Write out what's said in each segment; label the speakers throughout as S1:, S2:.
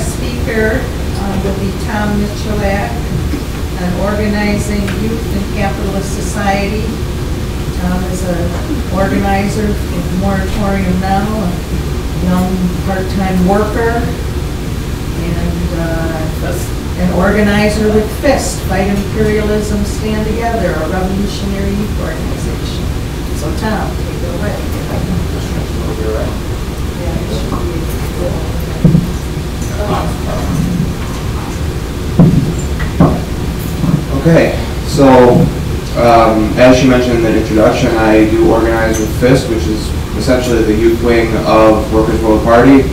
S1: speaker will be Tom Michalak on organizing youth in capitalist society. Tom is an organizer for the Moratorium Now, a young part-time worker, and an organizer with FIST, Fight Imperialism, Stand Together, a revolutionary youth organization. So Tom, take it away.
S2: Okay, so as she mentioned in the introduction, I do organize with FIST, which is essentially the youth wing of Workers' World Party.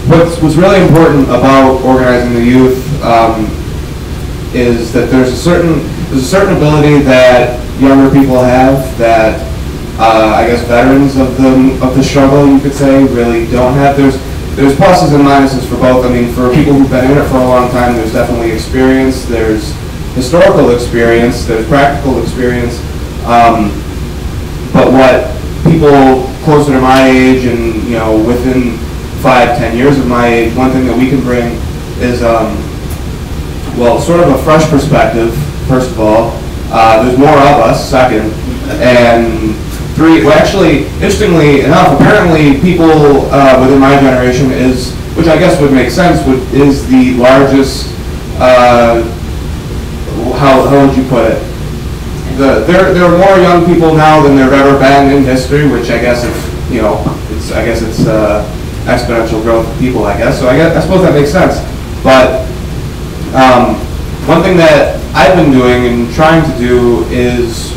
S2: What's really important about organizing the youth is that there's a certain ability that younger people have that I guess veterans of the struggle, you could say, really don't have. There's pluses and minuses for both. I mean, for people who've been in it for a long time, there's definitely experience. There's historical experience. There's practical experience. But what people closer to my age and within 5-10 years of my age, one thing that we can bring is well, sort of a fresh perspective. First of all, there's more of us. Second, and three. Well, actually, interestingly enough, apparently people within my generation which I guess would make sense, is the largest. How would you put it? There are more young people now than there have ever been in history, which I guess it's exponential growth of people. I guess so. I suppose that makes sense. But one thing that I've been doing and trying to do is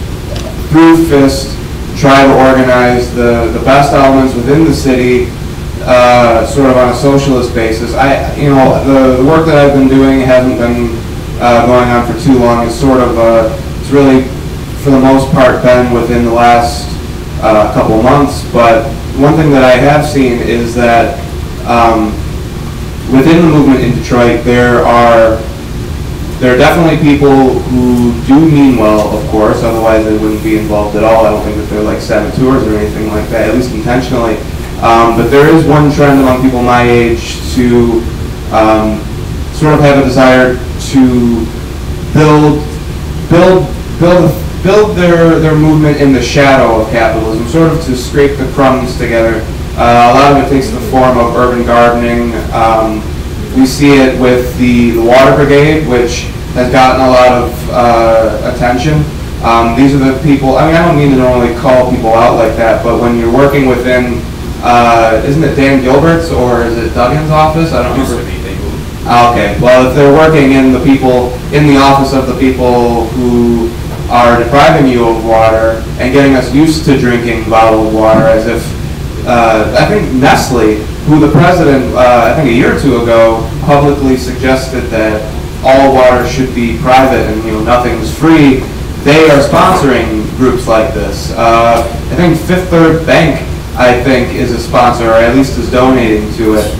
S2: through FIST try to organize the best elements within the city, sort of on a socialist basis. The work that I've been doing hasn't been going on for too long. It's really, for the most part, been within the last couple months. But one thing that I have seen is that within the movement in Detroit, there are definitely people who do mean well, of course, otherwise they wouldn't be involved at all. I don't think that they're like saboteurs or anything like that, at least intentionally. But there is one trend among people my age to sort of have a desire to build their movement in the shadow of capitalism, sort of to scrape the crumbs together. A lot of it takes the form of urban gardening. We see it with the Water Brigade, which has gotten a lot of attention. These are the people, I don't mean to normally call people out like that, but when you're working within, isn't it Dan Gilbert's or is it Duggan's office? I don't remember. Okay, well, if they're working in the office of the people who are depriving you of water and getting us used to drinking bottled water, as if, I think Nestle, who the president, I think a year or two ago, publicly suggested that all water should be private and nothing's free. They are sponsoring groups like this. I think Fifth Third Bank, is a sponsor, or at least is donating to it,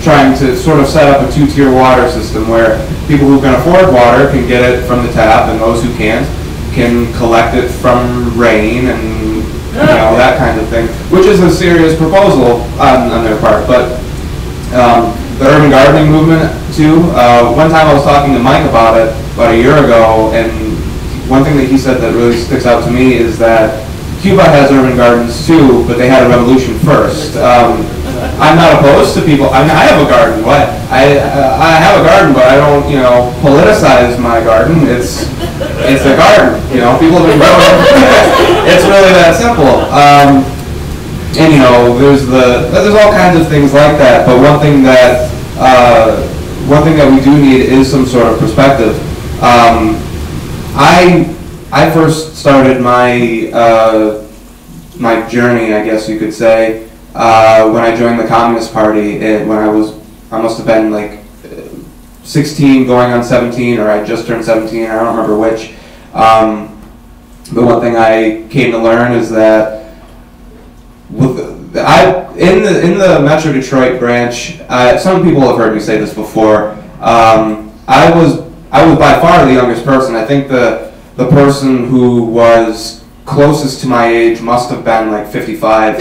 S2: trying to sort of set up a two-tier water system where people who can afford water can get it from the tap, and those who can't can collect it from rain and that kind of thing, which is a serious proposal on their part. But the urban gardening movement too. One time I was talking to Mike about it about a year ago, and one thing that he said that really sticks out to me is that Cuba has urban gardens too, but they had a revolution first. I'm not opposed to people. I have a garden. What? I have a garden, but I don't, politicize my garden. It's a garden. People have been growing. It's really that simple. And there's all kinds of things like that. But one thing that we do need is some sort of perspective. I first started my my journey, I guess you could say, when I joined the Communist Party. When I must have been like 16 going on 17, or I just turned 17, I don't remember which. But one thing I came to learn is that in the Metro Detroit branch, some people have heard me say this before, I was by far the youngest person. I think the person who was closest to my age must have been like 55.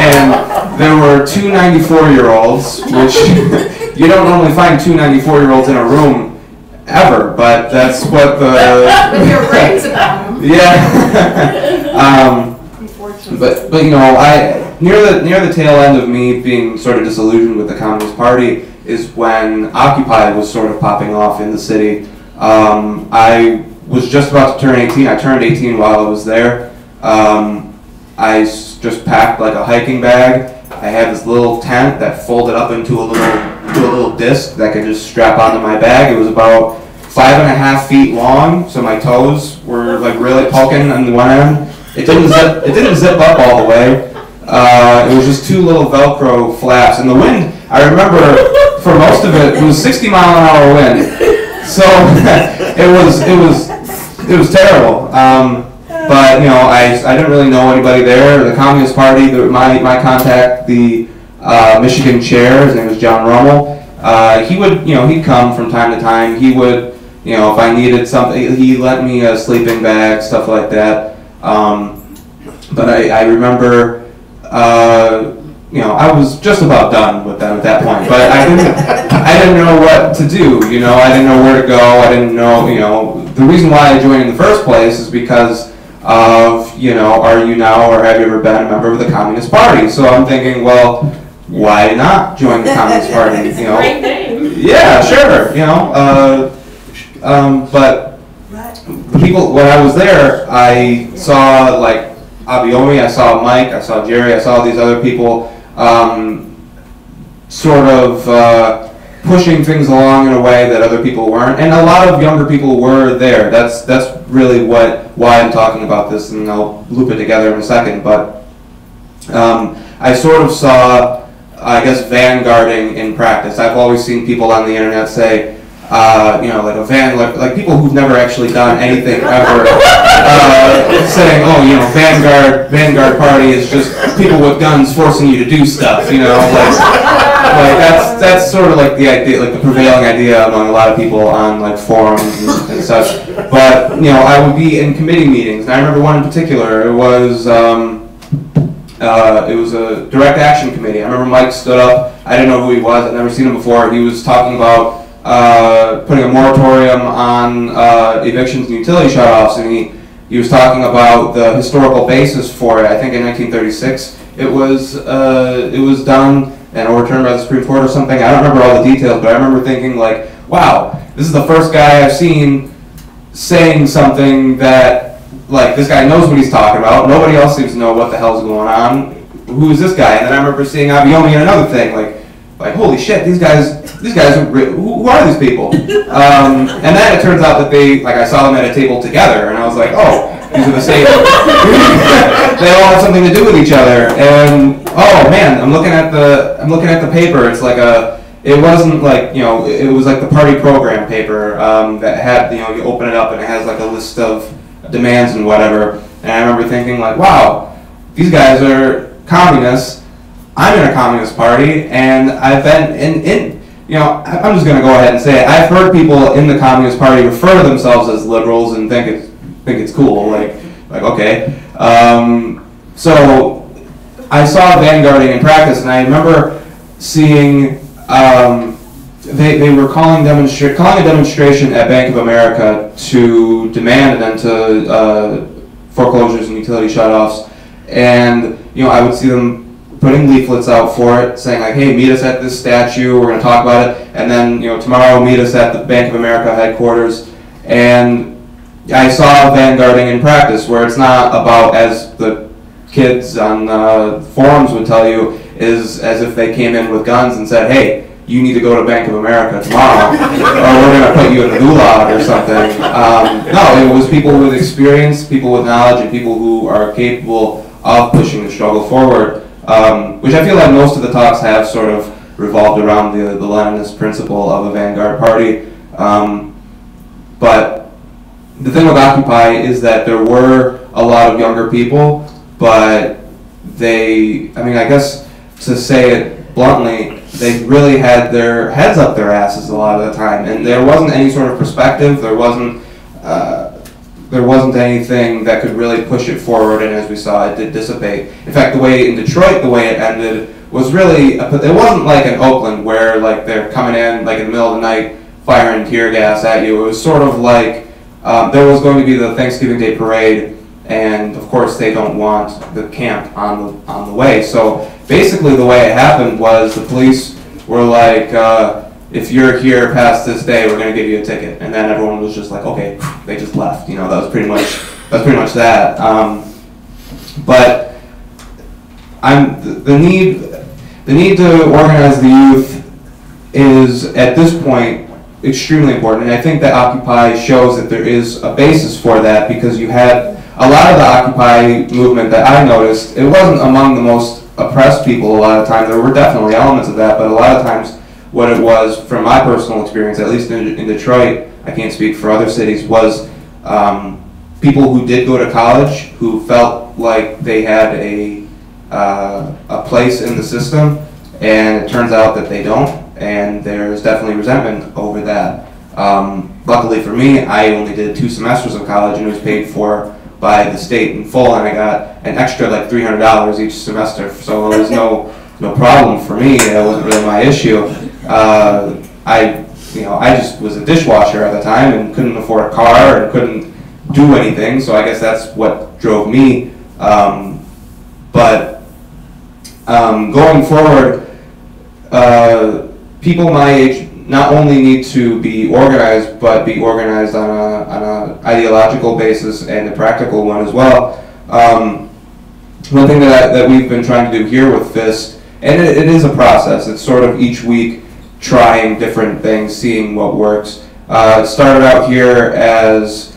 S2: And there were two 94-year-olds, which you don't normally find two 94-year-olds in a room ever, but that's what the...
S1: With your brains about them.
S2: Yeah. But you know, near the tail end of me being sort of disillusioned with the Communist Party is when Occupy was sort of popping off in the city. I was just about to turn 18. I turned 18 while I was there. I just packed like a hiking bag. I had this little tent that folded up into a little disc that could just strap onto my bag. It was about 5.5 feet long, so my toes were like really poking on the one end. It didn't zip up all the way. It was just two little Velcro flaps, and the wind, I remember for most of it was 60-mile-an-hour wind. So it was terrible. But you know, I didn't really know anybody there. The Communist Party, my contact, the Michigan chair, his name was John Rummel. He'd come from time to time. He would, you know, if I needed something, he lent me a sleeping bag, stuff like that. But I remember, you know, I was just about done with them at that point. But I didn't know what to do. You know, I didn't know where to go. I didn't know, you know, the reason why I joined in the first place is because of, you know, are you now or have you ever been a member of the Communist Party? So I'm thinking, well, why not join the Communist Party? You know,
S1: Great name.
S2: Yeah, sure. You know, but the people, when I was there, I saw like Abiomi, I saw Mike, I saw Jerry, I saw these other people sort of pushing things along in a way that other people weren't, and a lot of younger people were there. That's really why I'm talking about this, and I'll loop it together in a second. But I sort of saw, I guess, vanguarding in practice. I've always seen people on the internet say, you know, like people who've never actually done anything ever, saying, oh, you know, Vanguard Party is just people with guns forcing you to do stuff, you know, like that's sort of like the idea, like the prevailing idea among a lot of people on like forums and such. But you know, I would be in committee meetings, and I remember one in particular. It was a direct action committee. I remember Mike stood up. I didn't know who he was. I'd never seen him before. He was talking about putting a moratorium on evictions and utility shutoffs, and he was talking about the historical basis for it. I think in 1936 it was done and overturned by the Supreme Court or something. I don't remember all the details, but I remember thinking like, wow, this is the first guy I've seen saying something that, like, this guy knows what he's talking about. Nobody else seems to know what the hell's going on. Who is this guy? And then I remember seeing Abiomi in another thing, like holy shit, these guys are who are these people? And then it turns out that I saw them at a table together, and I was like, oh, these are the same. They all have something to do with each other. And oh man, I'm looking at the paper. It's like it wasn't like, you know, it was like the party program paper that had, you know, you open it up and it has like a list of demands and whatever. And I remember thinking like, wow, these guys are communists. I'm in a communist party, and I've been in you know, I'm just going to go ahead and say it. I've heard people in the Communist Party refer to themselves as liberals and think it's cool. Like okay. So I saw vanguarding in practice, and I remember seeing they were calling a demonstration at Bank of America to demand an end to foreclosures and utility shutoffs, and you know, I would see them putting leaflets out for it, saying like, hey, meet us at this statue, we're going to talk about it, and then, you know, tomorrow meet us at the Bank of America headquarters. And I saw vanguarding in practice, where it's not about, as the kids on forums would tell you, is as if they came in with guns and said, hey, you need to go to Bank of America tomorrow, or we're going to put you in the gulag or something. No, it was people with experience, people with knowledge, and people who are capable of pushing the struggle forward. Which I feel like most of the talks have sort of revolved around the Leninist principle of a vanguard party. But the thing with Occupy is that there were a lot of younger people, but I guess to say it bluntly, they really had their heads up their asses a lot of the time, and there wasn't any sort of perspective. There wasn't, there wasn't anything that could really push it forward, and as we saw, it did dissipate. In fact, the way in Detroit, the way it ended was really, it wasn't like in Oakland where like they're coming in like in the middle of the night firing tear gas at you. It was sort of like there was going to be the Thanksgiving Day parade, and of course they don't want the camp on the way. So basically the way it happened was the police were like, if you're here past this day, we're going to give you a ticket. And then everyone was just like, okay, they just left. You know, that was pretty much that. But the need to organize the youth is at this point extremely important, and I think that Occupy shows that there is a basis for that, because you had a lot of the Occupy movement that I noticed, it wasn't among the most oppressed people a lot of times. There were definitely elements of that, but a lot of times what it was, from my personal experience, at least in Detroit, I can't speak for other cities, was people who did go to college, who felt like they had a place in the system, and it turns out that they don't, and there's definitely resentment over that. Luckily for me, I only did 2 semesters of college, and it was paid for by the state in full, and I got an extra like $300 each semester, so it was no problem for me. It wasn't really my issue. I just was a dishwasher at the time and couldn't afford a car and couldn't do anything, so I guess that's what drove me. But going forward, people my age not only need to be organized, but be organized on an ideological basis and a practical one as well. One thing that we've been trying to do here with FIST, and it is a process, it's sort of each week trying different things, seeing what works. It started out here as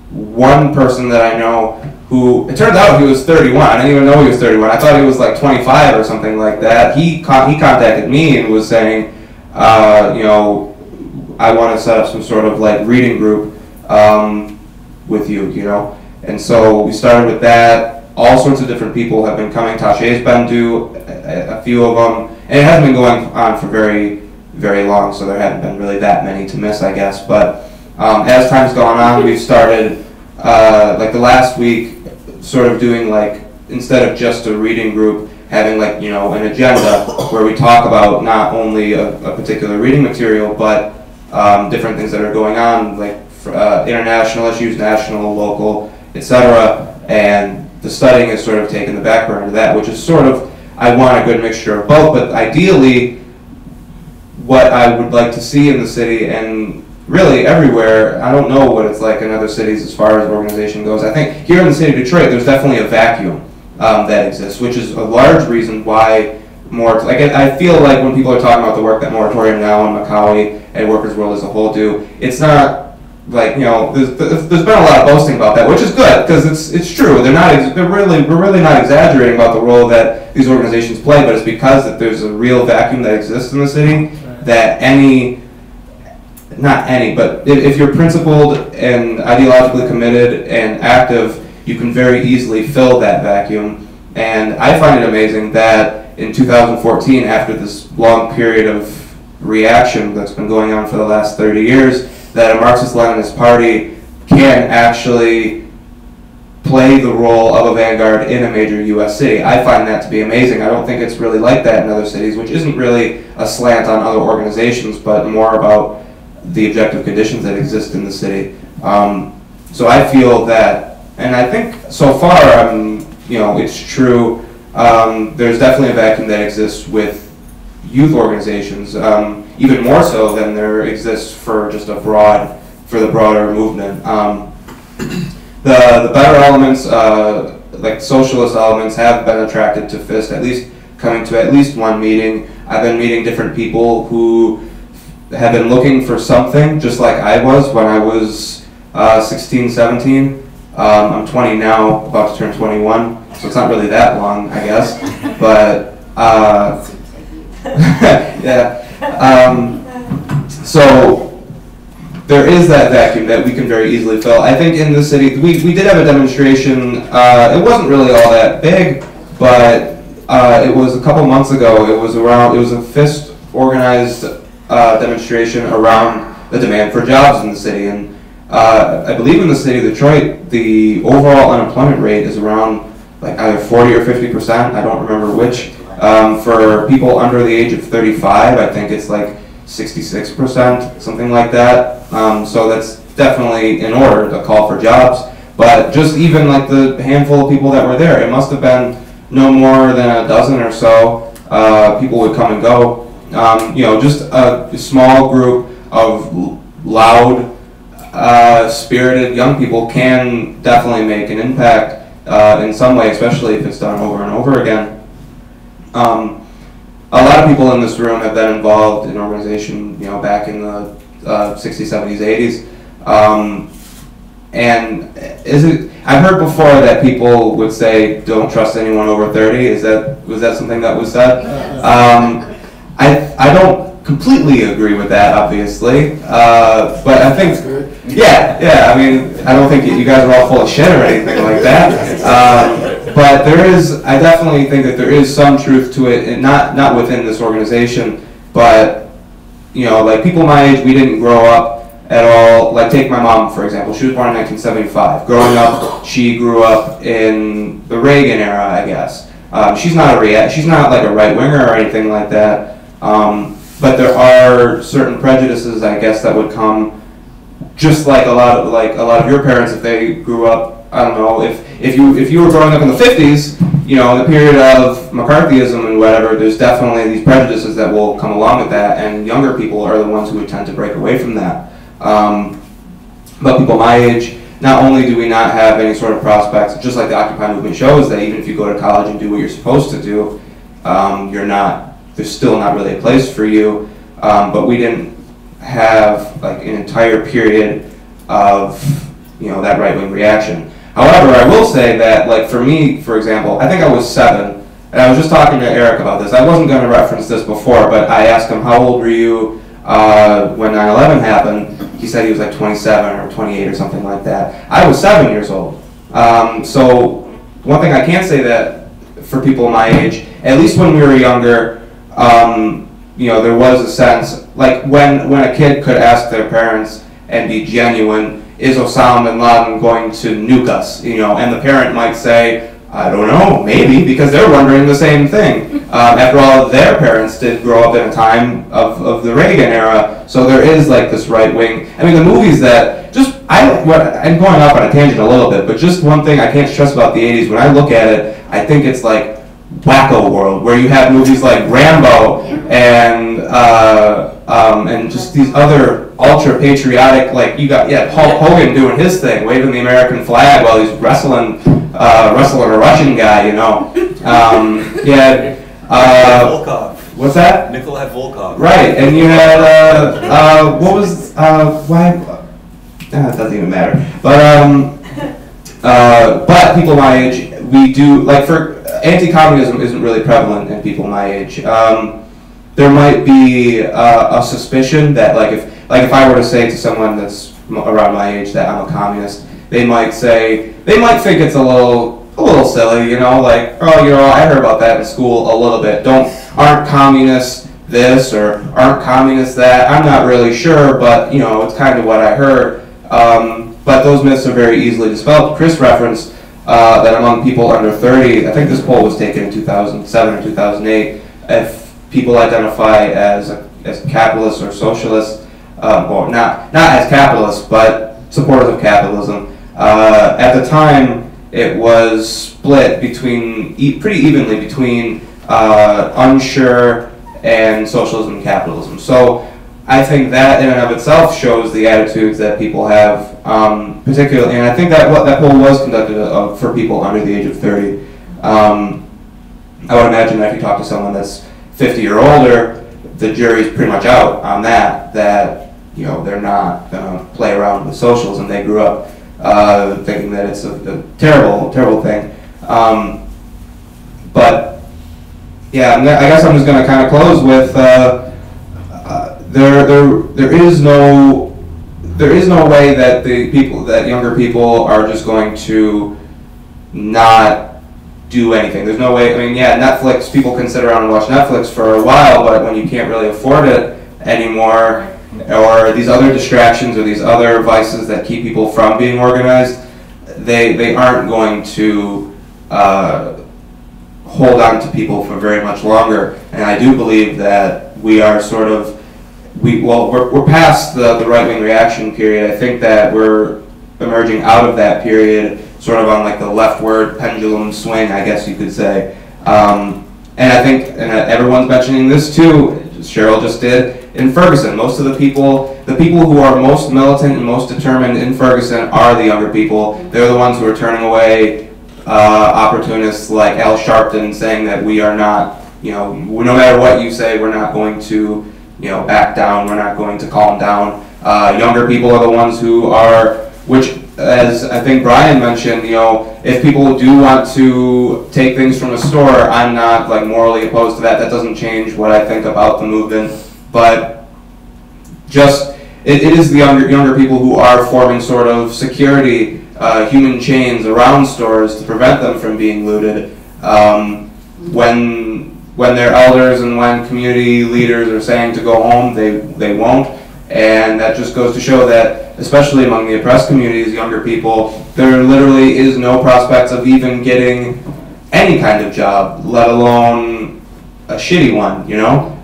S2: one person that I know who, it turns out he was 31. I didn't even know he was 31. I thought he was like 25 or something like that. He contacted me and was saying, I want to set up some sort of like reading group with you, And so we started with that. All sorts of different people have been coming. Tasha's been due, a few of them. And it hasn't been going on for very, very long, so there haven't been really that many to miss, I guess. But as time's gone on, we've started, like the last week, sort of doing like, instead of just a reading group, having like, an agenda where we talk about not only a particular reading material, but different things that are going on, like international issues, national, local, etc. And the studying has sort of taken the back burner to that, which is sort of, I want a good mixture of both, but ideally, what I would like to see in the city, and really everywhere, I don't know what it's like in other cities as far as organization goes. I think here in the city of Detroit, there's definitely a vacuum that exists, which is a large reason why I feel like when people are talking about the work that Moratorium Now and Macaulay and Workers' World as a whole do, it's not like, there's been a lot of boasting about that, which is good, because it's true. We're really not exaggerating about the role that these organizations play, but it's because that there's a real vacuum that exists in the city that but if you're principled and ideologically committed and active, you can very easily fill that vacuum. And I find it amazing that in 2014, after this long period of reaction that's been going on for the last 30 years, that a Marxist-Leninist party can actually play the role of a vanguard in a major U.S. city. I find that to be amazing. I don't think it's really like that in other cities, which isn't really a slant on other organizations, but more about the objective conditions that exist in the city. So I feel that, and I think so far, it's true. There's definitely a vacuum that exists with youth organizations, even more so than there exists for just the broader movement. The better elements, like socialist elements, have been attracted to FIST, at least coming to at least one meeting. I've been meeting different people who have been looking for something, just like I was when I was 16, 17. I'm 20 now, about to turn 21, so it's not really that long, I guess. But yeah. So there is that vacuum that we can very easily fill. I think in the city, we did have a demonstration. It wasn't really all that big, but it was a couple months ago. It was a FIST organized demonstration around the demand for jobs in the city. And I believe in the city of Detroit, the overall unemployment rate is around like either 40 or 50%. I don't remember which. For people under the age of 35, I think it's like 66%, something like that. So that's definitely in order to call for jobs. But just even like the handful of people that were there, it must have been no more than a dozen or so. People would come and go. Just a small group of loud, spirited young people can definitely make an impact in some way, especially if it's done over and over again. A lot of people in this room have been involved in organization, back in the 60s, 70s, 80s. And I've heard before that people would say, don't trust anyone over 30. Was that something that was said? I don't completely agree with that, obviously. But I think, I mean, I don't think you guys are all full of shit or anything like that. But I definitely think that there is some truth to it, and not within this organization, but, like people my age, we didn't grow up at all. Like take my mom, for example. She was born in 1975. Growing up, she grew up in the Reagan era, I guess. She's not like a right winger or anything like that. But there are certain prejudices, I guess, that would come, just like a lot of your parents, if they grew up. I don't know, if you were growing up in the 50s, the period of McCarthyism and whatever, there's definitely these prejudices that will come along with that, and younger people are the ones who would tend to break away from that. But people my age, not only do we not have any sort of prospects, just like the Occupy movement shows, that even if you go to college and do what you're supposed to do, there's still not really a place for you. But we didn't have like an entire period of that right-wing reaction. However, I will say that, like for me, for example, I think I was 7, and I was just talking to Eric about this. I wasn't going to reference this before, but I asked him, how old were you when 9/11 happened? He said he was like 27 or 28 or something like that. I was 7 years old. So one thing I can say that for people my age, at least when we were younger, there was a sense, like when a kid could ask their parents and be genuine, is Osama bin Laden going to nuke us? And the parent might say, I don't know, maybe, because they're wondering the same thing. After all, their parents did grow up in a time of the Reagan era, so there is like this right wing. I mean, the movies that I'm going off on a tangent a little bit, but just one thing I can't stress about the 80s, when I look at it, I think it's like Wacko World, where you have movies like Rambo and just these other ultra patriotic, like you got Hulk Hogan doing his thing, waving the American flag while he's wrestling a Russian guy,
S3: Volkov.
S2: What's that?
S3: Nikolai Volkov.
S2: Right, and you had it doesn't even matter. But people my age, we do, like for anti-communism isn't really prevalent in people my age. There might be a suspicion that if I were to say to someone that's around my age that I'm a communist, they might think it's a little silly, I heard about that in school a little bit. Aren't communists this or aren't communists that? I'm not really sure, but it's kind of what I heard. But those myths are very easily dispelled. Chris referenced that among people under 30, I think this poll was taken in 2007 or 2008, if people identify as capitalists or socialists, or not as capitalists, but supporters of capitalism. At the time, it was split pretty evenly between unsure and socialism and capitalism. So I think that in and of itself shows the attitudes that people have, particularly, and I think that poll was conducted for people under the age of 30. I would imagine that if you talk to someone that's 50 or older, the jury's pretty much out on that they're not going to play around with socialism. They grew up thinking that it's a terrible, terrible thing. But yeah, I guess I'm just going to kind of close with there is no way that younger people are just going to not do anything. There's no way. I mean, Netflix, people can sit around and watch Netflix for a while, but when you can't really afford it anymore, or these other distractions or these other vices that keep people from being organized, they aren't going to hold on to people for very much longer. And I do believe that we are sort of, we're past the right-wing reaction period. I think that we're emerging out of that period, sort of on like the leftward pendulum swing, I guess you could say. And I think, and everyone's mentioning this too, Cheryl just did, in Ferguson, most of the people who are most militant and most determined in Ferguson are the younger people. They're the ones who are turning away opportunists like Al Sharpton, saying that we are not, no matter what you say, we're not going to, back down, we're not going to calm down. Younger people are the ones who are, which, as I think Brian mentioned, if people do want to take things from a store, I'm not like morally opposed to that. That doesn't change what I think about the movement. But just, it is the younger people who are forming sort of security, human chains around stores to prevent them from being looted. When their elders and when community leaders are saying to go home, they won't. And that just goes to show that, especially among the oppressed communities, younger people, there literally is no prospects of even getting any kind of job, let alone a shitty one,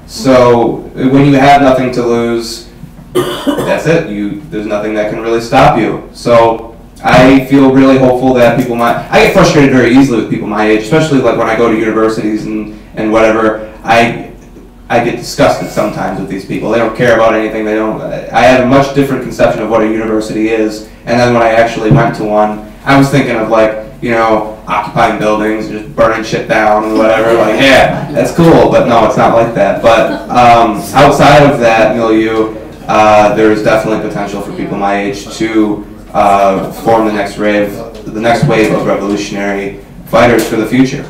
S2: So when you have nothing to lose, that's it. There's nothing that can really stop you. So I feel really hopeful that people might. I get frustrated very easily with people my age, especially like when I go to universities and whatever. I get disgusted sometimes with these people. They don't care about anything. I have a much different conception of what a university is. And then when I actually went to one, I was thinking of like, occupying buildings, just burning shit down and whatever. Like, yeah, that's cool. But no, it's not like that. But outside of that milieu, there is definitely potential for people my age to form the next wave of revolutionary fighters for the future.